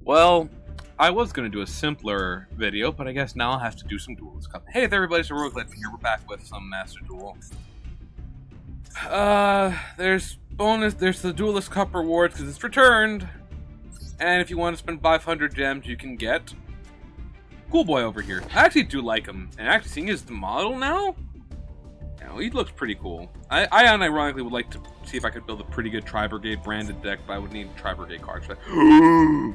Well, I was going to do a simpler video, but I guess now I'll have to do some Duelist Cup. Hey there, everybody, it's HeroicLegend here. We're back with some Master Duel. There's the Duelist Cup rewards because it's returned. And if you want to spend 500 gems, you can get Cool Boy over here. I actually do like him. And actually seeing his model now, you know, he looks pretty cool. I unironically would like to see if I could build a pretty good Tri-Brigade branded deck, but I would need Tri-Brigade cards for that.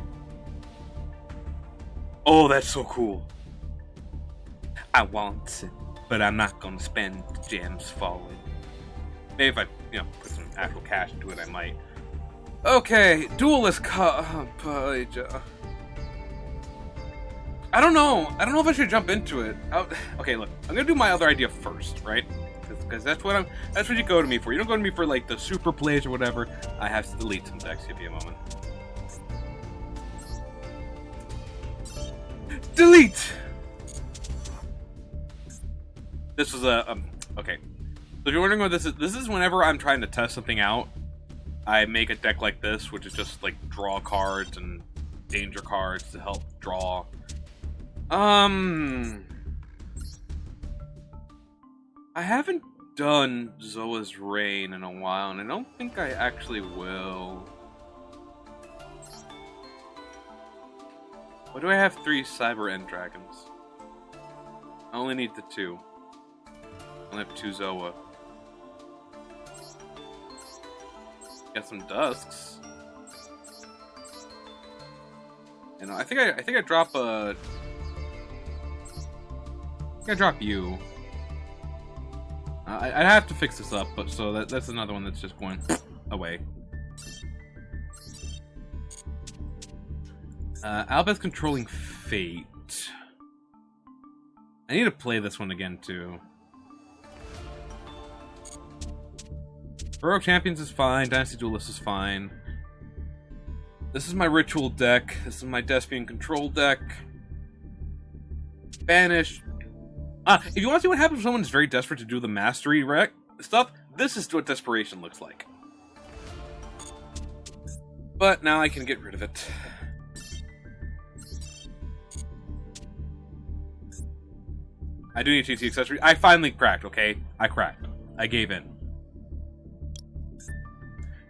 Oh, that's so cool. I want it, but I'm not going to spend gems for it. Maybe if I, put some actual cash into it, I might. Okay, Duelist Cup. I don't know. I don't know if I should jump into it. Okay, look. I'm gonna do my other idea first, right? Because that's what you go to me for. You don't go to me for like the super plays or whatever. I have to delete some decks. Give me a moment. Delete. This was okay. So if you're wondering what this is whenever I'm trying to test something out, I make a deck like this, which is just like draw cards and danger cards to help draw. I haven't done Zoa's Reign in a while, and I don't think I actually will. Why do I have 3 Cyber End Dragons? I only need the 2. I only have 2 Zoa. Got some Dusks. You know, I think I drop a. I think I drop you. I'd have to fix this up, but so that's another one that's just going away. Albus controlling Fate. I need to play this one again too. Heroic Champions is fine. Dynasty Duelist is fine. This is my Ritual deck. This is my Despian Control deck. Banish. If you want to see what happens when someone is very desperate to do the Mastery stuff, this is what Desperation looks like. But now I can get rid of it. I do need TT accessory. I finally cracked, okay? I cracked. I gave in.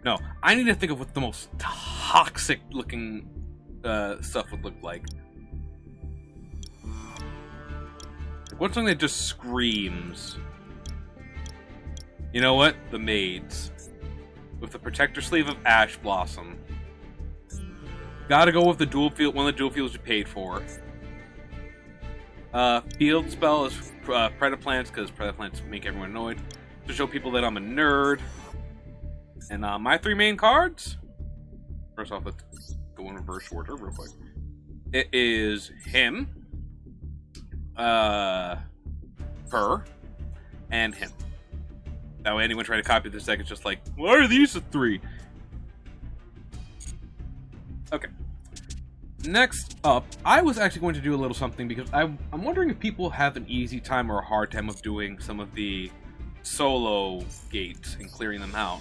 No, I need to think of what the most toxic looking stuff would look like. What's something that just screams? You know what? The Maids. With the Protector Sleeve of Ash Blossom. Gotta go with the dual field, one of the dual fields you paid for. Field spell is Predaplants, because Predaplants make everyone annoyed. To show people that I'm a nerd. And my 3 main cards. First off, let's go in reverse order real quick. It is him, her, and him. That way, anyone trying to copy this deck is just like, why are these the 3? Okay. Next up, I was actually going to do a little something because I'm wondering if people have an easy time or a hard time of doing some of the solo gates and clearing them out.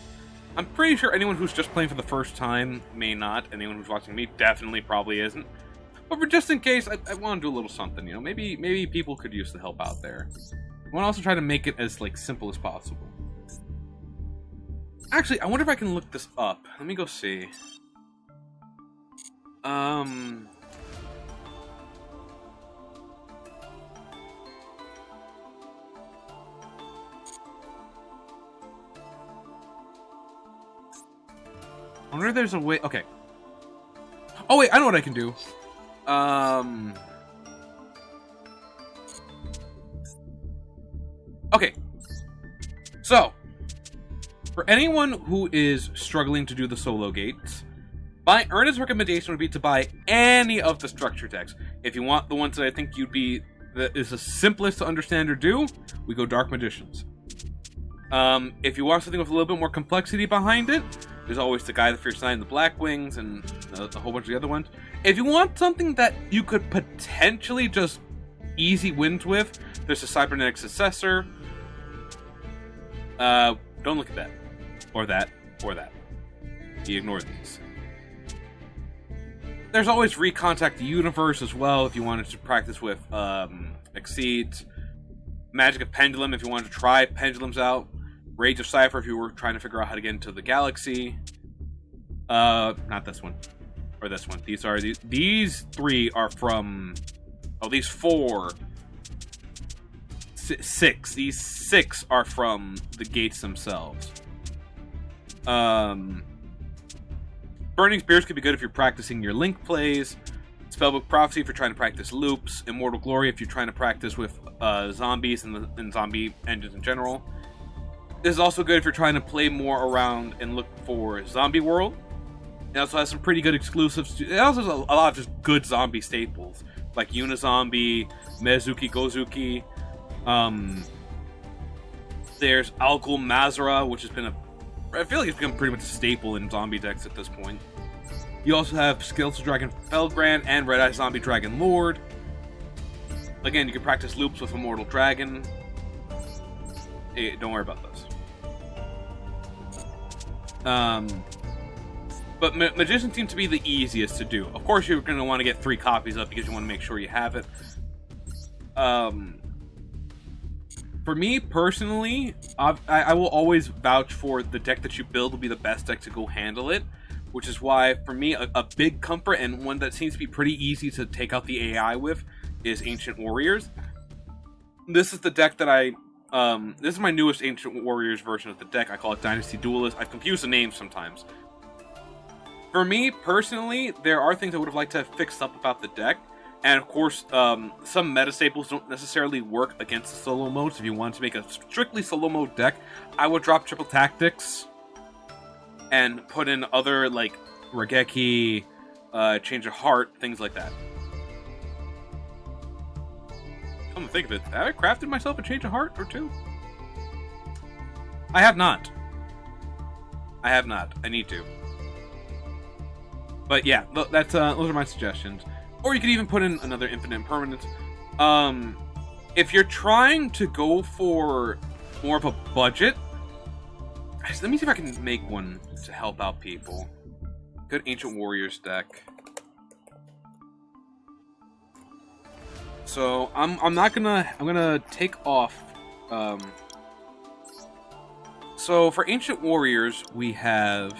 I'm pretty sure anyone who's just playing for the first time may not. Anyone who's watching me definitely probably isn't. But for just in case, I want to do a little something, you know? Maybe people could use the help out there. I want to also try to make it as, like, simple as possible. Actually, I wonder if I can look this up. Let me go see. I wonder if there's a way. Okay. Oh wait, I know what I can do. Okay. So, for anyone who is struggling to do the solo gates, my earnest recommendation would be to buy any of the structure decks. If you want the ones that I think that is the simplest to understand or do, we go Dark Magicians. If you want something with a little bit more complexity behind it, there's always the Guy of the Fierce Knight and the Black Wings and a whole bunch of the other ones. If you want something that you could potentially just easy wins with, there's a Cybernetic Successor. Don't look at that. Or that. Or that. You ignore these. There's always Recontact the Universe as well if you wanted to practice with Exceeds. Magic of Pendulum if you wanted to try pendulums out. Rage of Cypher if you were trying to figure out how to get into the galaxy. Not this one. Or this one. These three are from... Oh, these four... Six. These six are from the gates themselves. Burning Spears could be good if you're practicing your Link plays. Spellbook Prophecy if you're trying to practice loops. Immortal Glory if you're trying to practice with zombies and zombie engines in general. This is also good if you're trying to play more around and look for Zombie World. It also has some pretty good exclusives. It also has a lot of just good zombie staples, like Unizombie, Mezuki Gozuki. There's Algul Mazara, which has been I feel like it's become pretty much a staple in zombie decks at this point. You also have Skeletal Dragon Felgrand and Red Eye Zombie Dragon Lord. Again, you can practice loops with Immortal Dragon. Hey, don't worry about this. But Magician seems to be the easiest to do. Of course, you're going to want to get 3 copies up because you want to make sure you have it. For me, personally, I will always vouch for the deck that you build will be the best deck to go handle it. Which is why, for me, a big comfort and one that seems to be pretty easy to take out the AI with is Ancient Warriors. This is the deck that this is my newest Ancient Warriors version of the deck. I call it Dynasty Duelist. I've confused the names sometimes. For me, personally, there are things I would have liked to have fixed up about the deck. And, of course, some meta staples don't necessarily work against the solo modes. If you want to make a strictly solo mode deck, I would drop Triple Tactics and put in other, like, Regeki, Change of Heart, things like that. Come to think of it, have I crafted myself a Change of Heart or 2? I have not. I need to. But yeah, those are my suggestions. Or you could even put in another Infinite Impermanence. If you're trying to go for more of a budget, let me see if I can make one to help out people. Good Ancient Warriors deck. So I'm gonna take off. So for Ancient Warriors, we have.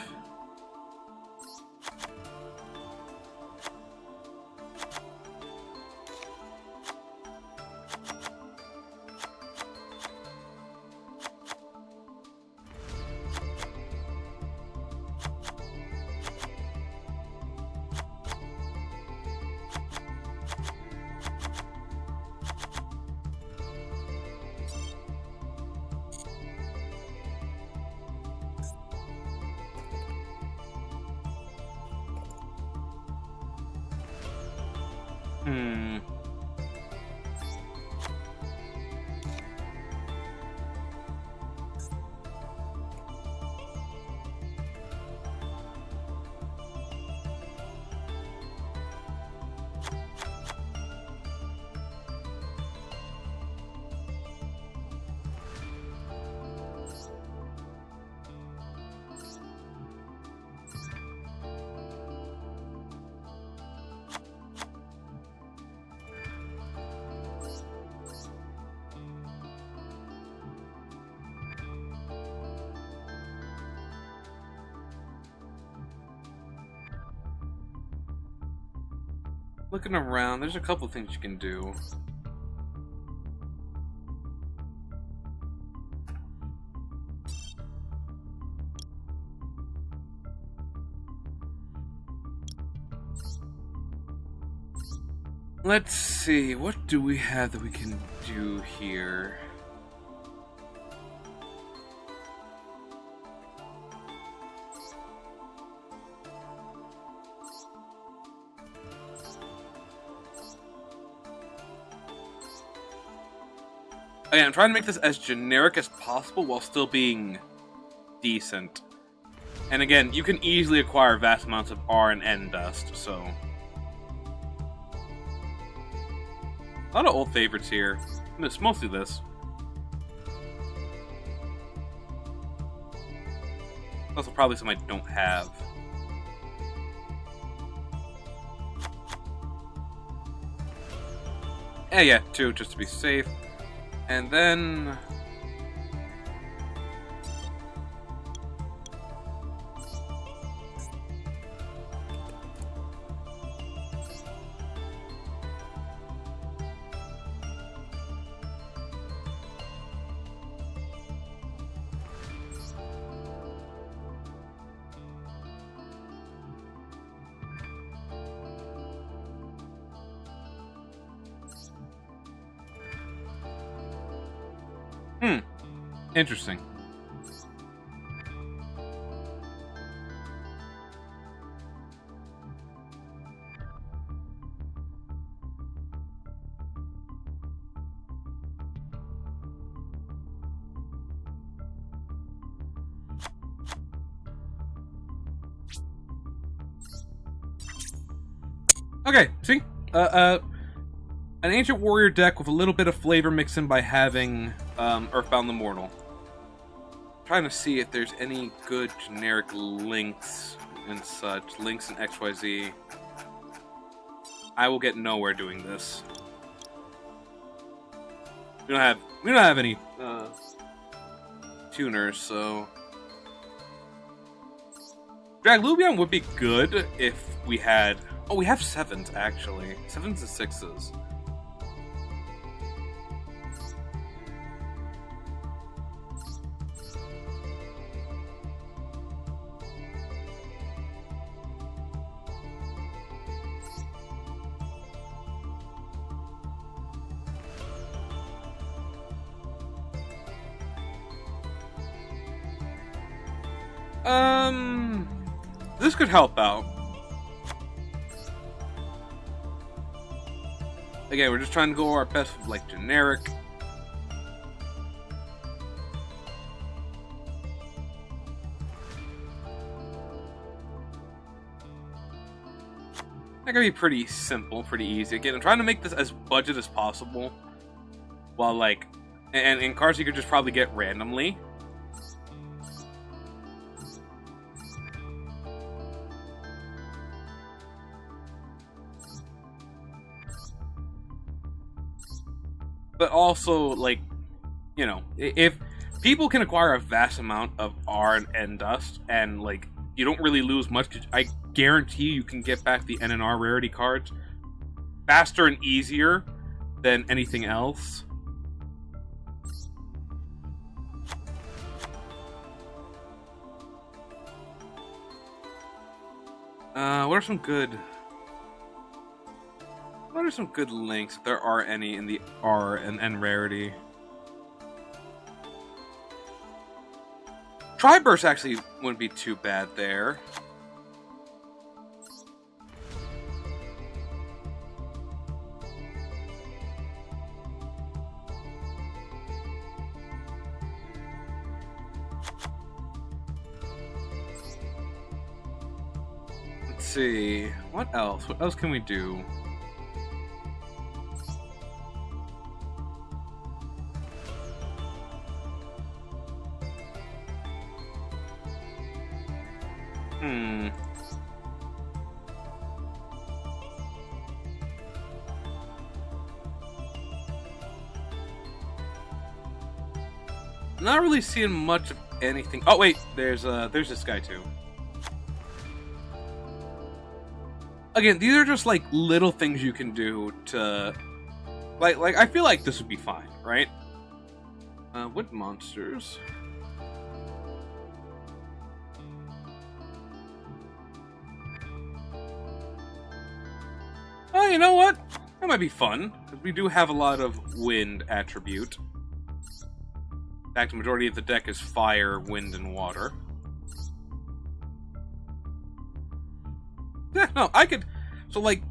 Looking around, there's a couple things you can do. Let's see, what do we have that we can do here? Again, I'm trying to make this as generic as possible while still being decent. And again, you can easily acquire vast amounts of R and N dust, so... A lot of old favorites here. It's mostly this. Also probably some I don't have. Yeah, 2 just to be safe. And then... Interesting. Okay, see? An Ancient Warrior deck with a little bit of flavor mixed in by having Earthbound Immortal. Trying to see if there's any good generic links and such. Links in XYZ. I will get nowhere doing this. We don't have any tuners, so Draglubion would be good if we had. Oh, we have 7s actually. 7s and 6s. This could help out. Again, we're just trying to go our best with, like, generic. That could be pretty simple, pretty easy. Again, I'm trying to make this as budget as possible. While, like, and cards you could just probably get randomly. But also, like, you know, if people can acquire a vast amount of R and N dust, and, like, you don't really lose much, I guarantee you can get back the N and R rarity cards faster and easier than anything else. What are some good links, if there are any, in the R and N rarity? Triburst actually wouldn't be too bad there. Let's see. What else? What else can we do? Not really seeing much of anything. Oh wait, there's this guy too. Again, these are just like little things you can do to, like I feel like this would be fine, right? What monsters? Oh, you know what? That might be fun. We do have a lot of wind attribute. In fact, the majority of the deck is fire, wind, and water. Yeah, no, I could. So, like,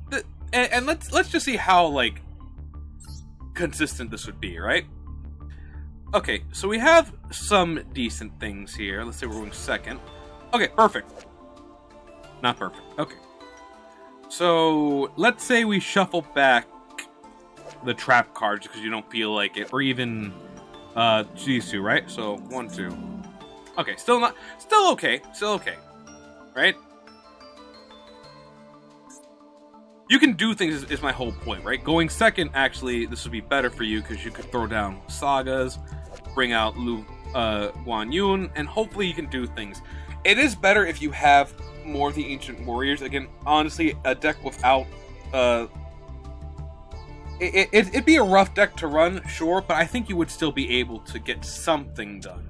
and let's just see how, like, consistent this would be, right? Okay, so we have some decent things here. Let's say we're going second. Okay, perfect. Not perfect. Okay. So, let's say we shuffle back the trap cards because you don't feel like it, or even these two, right? So 1, 2. Okay, still okay, right? You can do things is my whole point, right? Going second, actually, this would be better for you because you could throw down sagas, bring out Lu Guan Yun, and hopefully you can do things. It is better if you have more of the Ancient Warriors. Again, honestly, a deck without... It'd be a rough deck to run, sure, but I think you would still be able to get something done.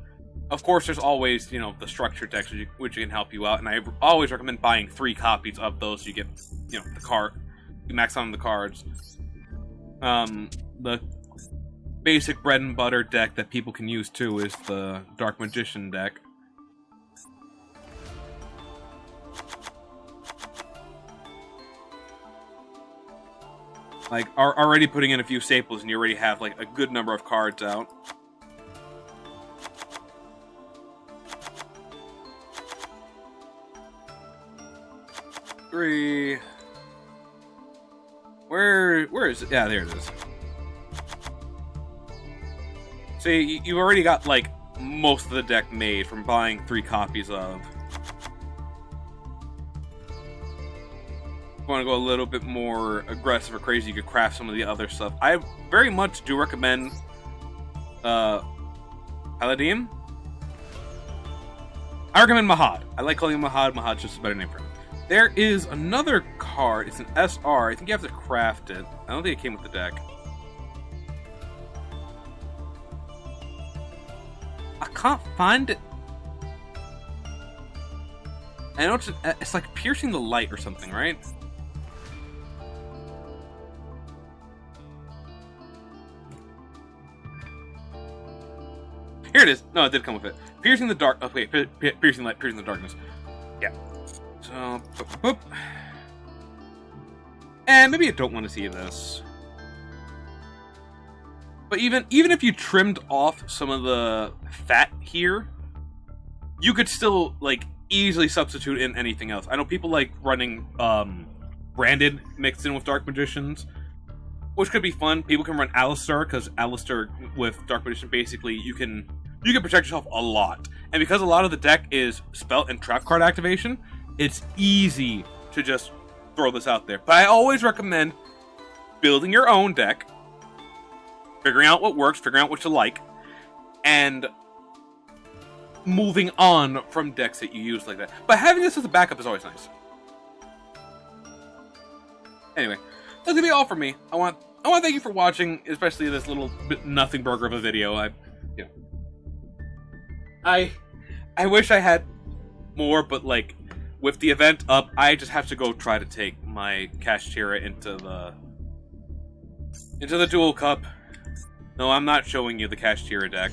Of course, there's always, you know, the structure decks which can help you out, and I always recommend buying 3 copies of those so you get, you know, the card... You max on the cards. The basic bread and butter deck that people can use too is the Dark Magician deck. Like, already putting in a few staples and you already have, like, a good number of cards out. Three... Where is it? Yeah, there it is. See, you've already got, like, most of the deck made from buying 3 copies of. If you want to go a little bit more aggressive or crazy, you could craft some of the other stuff. I very much do recommend Paladin. I recommend Mahad. I like calling him Mahad. Mahad's just a better name for him. There is another card. It's an SR. I think you have to craft it. I don't think it came with the deck. I can't find it. I know it's like piercing the light or something, right? Here it is. No, it did come with it. Piercing the dark. Oh, wait. Piercing light. Piercing the darkness. Yeah. So, boop. And maybe I don't want to see this. But even if you trimmed off some of the fat here, you could still, like, easily substitute in anything else. I know people like running Branded mixed in with Dark Magicians, which could be fun. People can run Alistair, because Alistair with Dark Magician, basically, you can protect yourself a lot. And because a lot of the deck is spell and trap card activation, it's easy to just throw this out there. But I always recommend building your own deck, figuring out what works, figuring out what you like, and moving on from decks that you use like that. But having this as a backup is always nice. Anyway, that's gonna be all for me. I want to thank you for watching, especially this little bit Nothingburger of a video. I wish I had more, but like, with the event up, I just have to go try to take my Kashtira into the Duel Cup. No, I'm not showing you the Kashtira deck.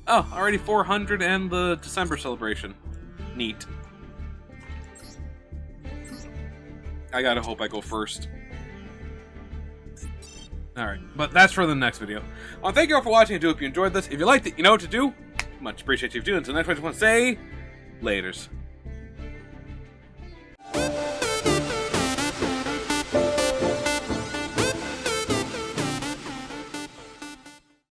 Oh, already 400 and the December celebration. Neat. I gotta hope I go first. Alright, but that's for the next video. Well, thank you all for watching. I do hope you enjoyed this. If you liked it, you know what to do. Much appreciated you doing. Until next time, I just want to say, laters.